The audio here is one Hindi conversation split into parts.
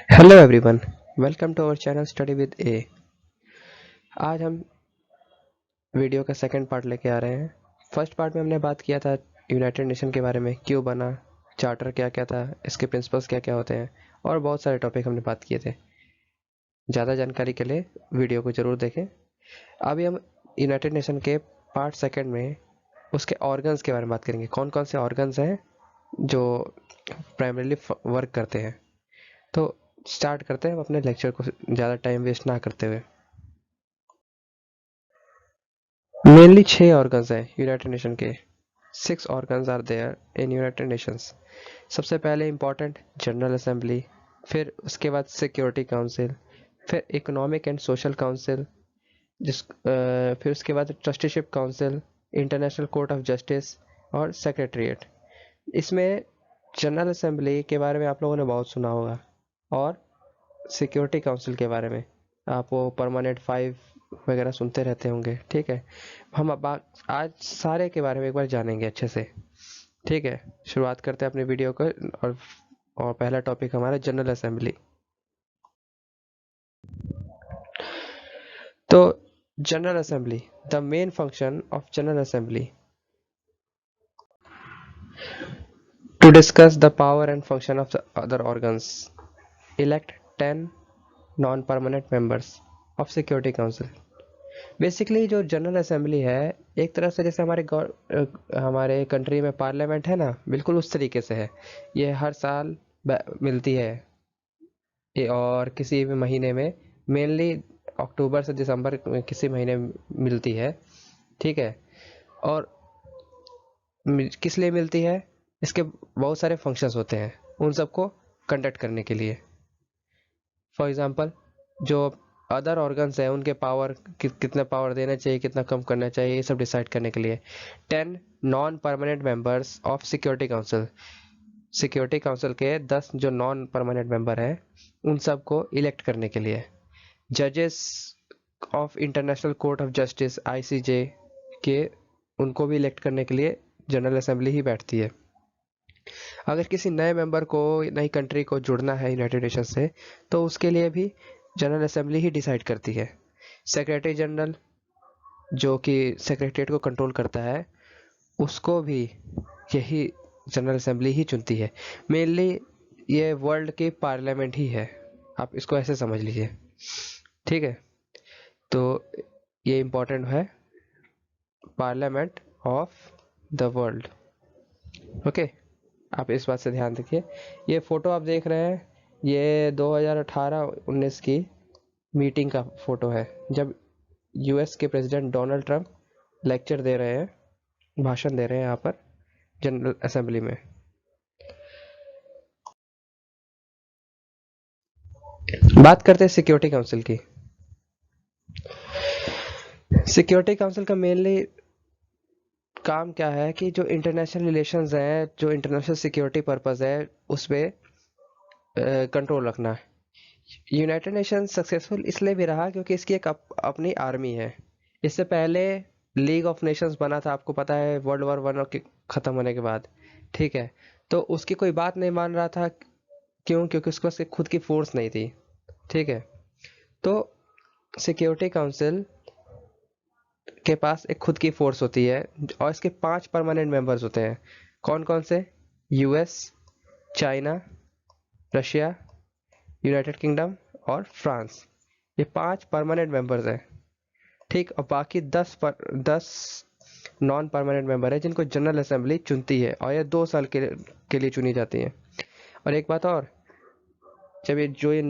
Hello everyone, welcome to our channel study with A. आज हम वीडियो का सेकंड पार्ट लेके आ रहे हैं। फर्स्ट पार्ट में हमने बात किया था यूनाइटेड नेशन के बारे में, क्यों बना, चार्टर क्या क्या था, इसके प्रिंसिपल्स क्या क्या होते हैं और बहुत सारे टॉपिक हमने बात किए थे। ज़्यादा जानकारी के लिए वीडियो को ज़रूर देखें। अभी हम यूनाइटेड नेशन के पार्ट सेकंड में उसके ऑर्गन्स के बारे में बात करेंगे। कौन कौन से ऑर्गन्स हैं जो प्राइमरीली वर्क करते हैं। तो स्टार्ट करते हैं हम अपने लेक्चर को ज़्यादा टाइम वेस्ट ना करते हुए। मेनली 6 ऑर्गन्स हैं यूनाइटेड नेशन के। 6 organs are there in United Nations. सबसे पहले इम्पोर्टेंट जनरल असेंबली, फिर उसके बाद सिक्योरिटी काउंसिल, फिर इकोनॉमिक एंड सोशल काउंसिल, फिर उसके बाद trusteeship council, international court of justice और सेक्रेटरीट। इसमें जनरल असेंबली के बारे में आप लोगों ने बहुत सुना होगा और सिक्योरिटी काउंसिल के बारे में आप वो परमानेंट 5 वगैरह सुनते रहते होंगे। ठीक है, हम अब आज सारे के बारे में एक बार जानेंगे अच्छे से। ठीक है, शुरुआत करते हैं अपने वीडियो को। और पहला टॉपिक हमारा जनरल असेंबली। तो general assembly, the main function of general assembly to discuss the power and function of the other organs, elect 10 non permanent members of security council. Basically जो जनरल असेंबली है, एक तरह से जैसे हमारे कंट्री में पार्लियामेंट है ना, बिल्कुल उस तरीके से है। ये हर साल मिलती है और किसी भी महीने में, मेनली अक्टूबर से दिसंबर में किसी महीने में मिलती है। ठीक है, और किस लिए मिलती है, इसके बहुत सारे फंक्शंस होते हैं उन सबको कंडक्ट करने के लिए। फॉर एग्जांपल, जो अदर ऑर्गन्स हैं उनके पावर कितना पावर देना चाहिए, कितना कम करना चाहिए, ये सब डिसाइड करने के लिए 10 non permanent members of security council, security council के 10 जो नॉन परमानेंट मेंबर हैं उन सबको इलेक्ट करने के लिए। जजेस of international court of justice ICJ के, उनको भी इलेक्ट करने के लिए जनरल असेंबली ही बैठती है। अगर किसी नए मेंबर को, नई कंट्री को जुड़ना है यूनाइटेड नेशन से, तो उसके लिए भी जनरल असेंबली ही डिसाइड करती है। सेक्रेटरी जनरल, जो कि सेक्रेटरीट को कंट्रोल करता है, उसको भी यही जनरल असेंबली ही चुनती है। मेनली ये वर्ल्ड की पार्लियामेंट ही है, आप इसको ऐसे समझ लीजिए। ठीक है, तो ये इम्पोर्टेंट है, parliament of the world. Okay, आप इस बात से ध्यान रखिए। ये फोटो आप देख रहे हैं, ये 2018-19 की मीटिंग का फोटो है, जब यूएस के प्रेसिडेंट डोनाल्ड ट्रंप लेक्चर दे रहे हैं, भाषण दे रहे हैं यहाँ पर जनरल असेंबली में। बात करते हैं सिक्योरिटी काउंसिल की। सिक्योरिटी काउंसिल का मेनली काम क्या है कि जो इंटरनेशनल रिलेशंस हैं, जो इंटरनेशनल सिक्योरिटी पर्पस है, उस पर कंट्रोल रखना है। यूनाइटेड नेशन सक्सेसफुल इसलिए भी रहा क्योंकि इसकी एक अपनी आर्मी है। इससे पहले लीग ऑफ नेशंस बना था, आपको पता है, वर्ल्ड वॉर वन के खत्म होने के बाद। ठीक है, तो उसकी कोई बात नहीं मान रहा था। क्यों? क्योंकि उसके पास खुद की फोर्स नहीं थी। ठीक है, तो सिक्योरिटी काउंसिल के पास एक खुद की फोर्स होती है और इसके 5 परमानेंट मेंबर्स होते हैं। कौन कौन से? US, China, Russia, United kingdom और फ्रांस। ये 5 परमानेंट मेंबर्स हैं। ठीक, और बाकी 10 नॉन परमानेंट मेंबर है जिनको जनरल असेंबली चुनती है, और ये 2 साल के लिए चुनी जाती है। और एक बात और, जब ये जो ये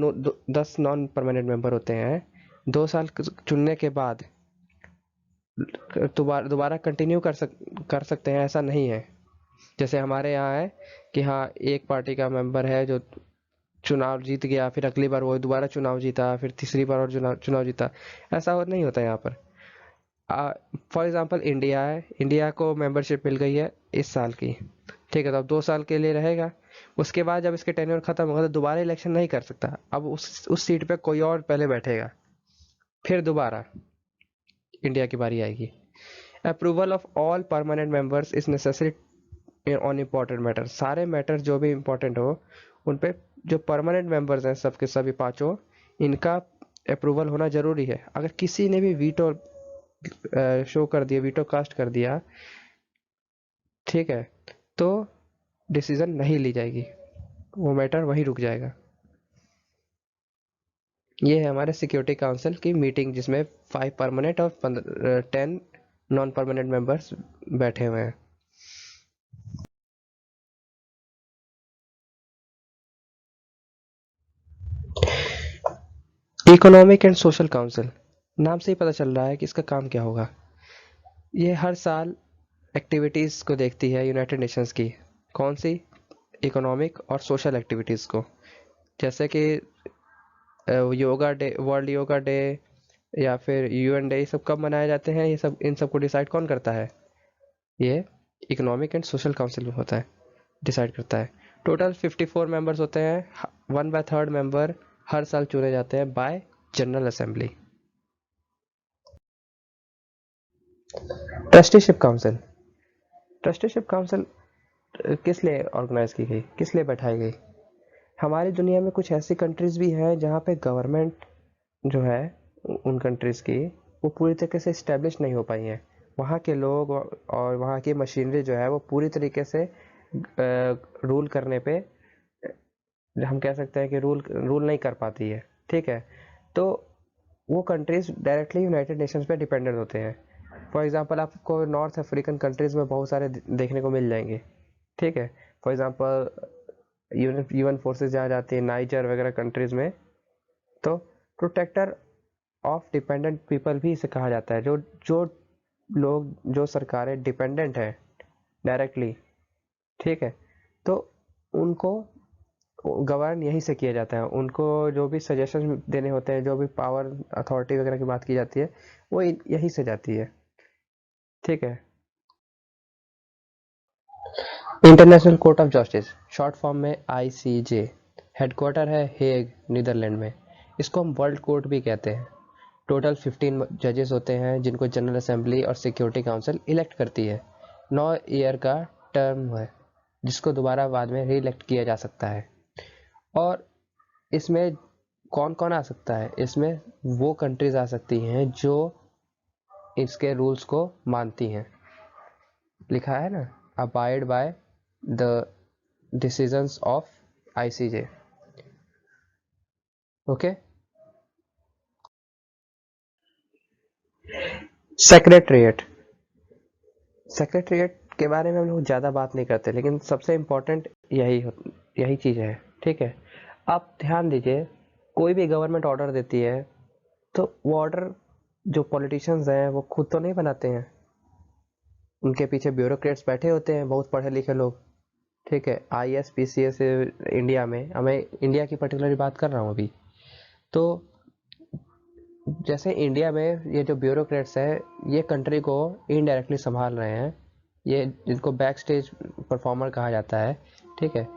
10 नॉन परमानेंट मेंबर होते हैं, 2 साल चुनने के बाद दोबारा कंटिन्यू कर सकते हैं, ऐसा नहीं है। जैसे हमारे यहाँ है कि हाँ, एक पार्टी का मेंबर है जो चुनाव जीत गया, फिर अगली बार वो दोबारा चुनाव जीता, फिर तीसरी बार और चुनाव जीता, ऐसा नहीं होता यहाँ पर। फॉर एग्जांपल इंडिया है, इंडिया को मेंबरशिप मिल गई है इस साल की। ठीक है, तो अब 2 साल के लिए रहेगा। उसके बाद जब इसके टेन्योर खत्म होगा तो दोबारा इलेक्शन नहीं कर सकता। अब उस सीट पे कोई और पहले बैठेगा, फिर दोबारा इंडिया की बारी आएगी। Approval of all permanent members is necessary on important matter. सारे मैटर जो भी इम्पोर्टेंट हो उन पे जो परमानेंट मेंबर्स हैं सबके सभी पांचों, इनका अप्रूवल होना जरूरी है। अगर किसी ने भी वीटो शो कर दिया, वीटो कास्ट कर दिया, ठीक है, तो डिसीजन नहीं ली जाएगी, वो मैटर वहीं रुक जाएगा। ये है हमारे सिक्योरिटी काउंसिल की मीटिंग, जिसमें 5 परमानेंट और 10 नॉन परमानेंट मेंबर्स बैठे हुए हैं। इकोनॉमिक एंड सोशल काउंसिल, नाम से ही पता चल रहा है कि इसका काम क्या होगा। ये हर साल एक्टिविटीज़ को देखती है यूनाइटेड नेशंस की। कौन सी? इकोनॉमिक और सोशल एक्टिविटीज़ को। जैसे कि yoga day, world yoga day, या फिर यूएन डे, ये सब कब मनाए जाते हैं, ये सब इन सब को डिसाइड कौन करता है? ये इकोनॉमिक एंड सोशल काउंसिल में होता है, डिसाइड करता है। टोटल 54 मेंबर्स होते हैं। 1/3 मेंबर हर साल चुने जाते हैं bye general assembly. Trusteeship council, trusteeship council किस लिए ऑर्गेनाइज की गई, किस लिए बैठाई गई? हमारी दुनिया में कुछ ऐसी कंट्रीज भी हैं जहाँ पे गवर्नमेंट जो है उन कंट्रीज की, वो पूरी तरीके से इस्टेब्लिश नहीं हो पाई हैं। वहाँ के लोग और वहाँ की मशीनरी जो है वो पूरी तरीके से रूल करने पे, हम कह सकते हैं कि रूल रूल नहीं कर पाती है, ठीक है। तो वो कंट्रीज डायरेक्टली यूनाइटेड नेशंस पे डिपेंडेंट होते हैं। फॉर एग्जांपल आपको नॉर्थ अफ्रीकन कंट्रीज में बहुत सारे देखने को मिल जाएंगे, ठीक है। फॉर एग्जांपल यूएन फोर्सेस जहाँ जाती है, नाइजर वगैरह कंट्रीज में, तो प्रोटेक्टर ऑफ डिपेंडेंट पीपल भी इसे कहा जाता है। जो जो लोग, जो सरकारें डिपेंडेंट हैं डायरेक्टली, ठीक है, तो उनको गवर्न यहीं से किया जाता है। उनको जो भी सजेशन देने होते हैं, जो भी पावर अथॉरिटी वगैरह की बात की जाती है, वो यहीं से जाती है, ठीक है। International court of justice, short form में आईसीजे, हेडक्वार्टर है हेग, नीदरलैंड में। इसको हम वर्ल्ड कोर्ट भी कहते हैं। टोटल 15 जजेस होते हैं जिनको जनरल असेंबली और सिक्योरिटी काउंसिल इलेक्ट करती है। 9 ईयर का टर्म है, जिसको दोबारा बाद में री इलेक्ट किया जा सकता है। और इसमें कौन कौन आ सकता है? इसमें वो कंट्रीज आ सकती हैं जो इसके रूल्स को मानती हैं। लिखा है ना, abide by the decisions of ICJ, okay. Secretariat, secretariat के बारे में हम लोग ज़्यादा बात नहीं करते, लेकिन सबसे इम्पोर्टेंट यही चीज़ है, ठीक है। आप ध्यान दीजिए, कोई भी गवर्नमेंट ऑर्डर देती है तो वो ऑर्डर जो पॉलिटिशियंस हैं वो खुद तो नहीं बनाते हैं, उनके पीछे ब्यूरोक्रेट्स बैठे होते हैं, बहुत पढ़े लिखे लोग, ठीक है। आईएएस पीसीएस इंडिया में, हमें इंडिया की पर्टिकुलरली बात कर रहा हूँ अभी। तो जैसे इंडिया में ये जो ब्यूरोक्रेट्स हैं, ये कंट्री को इनडायरेक्टली संभाल रहे हैं, ये जिनको बैक स्टेज परफॉर्मर कहा जाता है, ठीक है।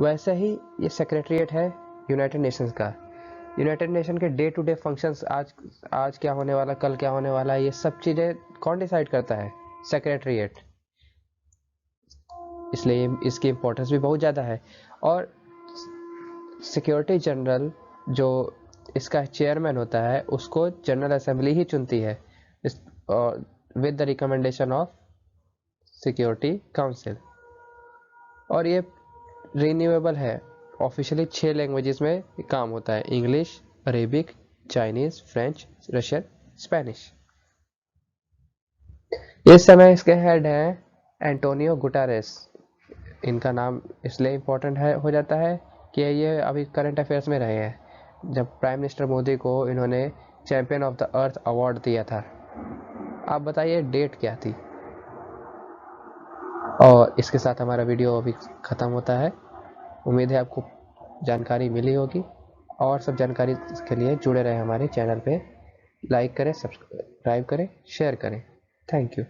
वैसे ही ये सेक्रेटरीट है यूनाइटेड नेशंस का। यूनाइटेड नेशन के डे टू डे फंक्शंस, आज क्या होने वाला, कल क्या होने वाला, ये सब चीज़ें कौन डिसाइड करता है? सेक्रेटरीट। इसलिए इसकी इम्पोर्टेंस भी बहुत ज़्यादा है। और सिक्योरिटी जनरल जो इसका चेयरमैन होता है, उसको जनरल असेंबली ही चुनती है, इस with the recommendation of security council. और ये रिन्यूएबल है। ऑफिशियली 6 लैंग्वेजेस में काम होता है: English, Arabic, Chinese, French, Russian, Spanish. इस समय इसके हेड हैं एंटोनियो गुटारेस। इनका नाम इसलिए इम्पोर्टेंट है हो जाता है कि ये अभी करंट अफेयर्स में रहे हैं, जब प्राइम मिनिस्टर मोदी को इन्होंने champion of the earth award दिया था। आप बताइए डेट क्या थी? और इसके साथ हमारा वीडियो अभी ख़त्म होता है। उम्मीद है आपको जानकारी मिली होगी। और सब जानकारी के लिए जुड़े रहे हमारे चैनल पे। लाइक करें, सब्सक्राइब करें, शेयर करें। Thank you.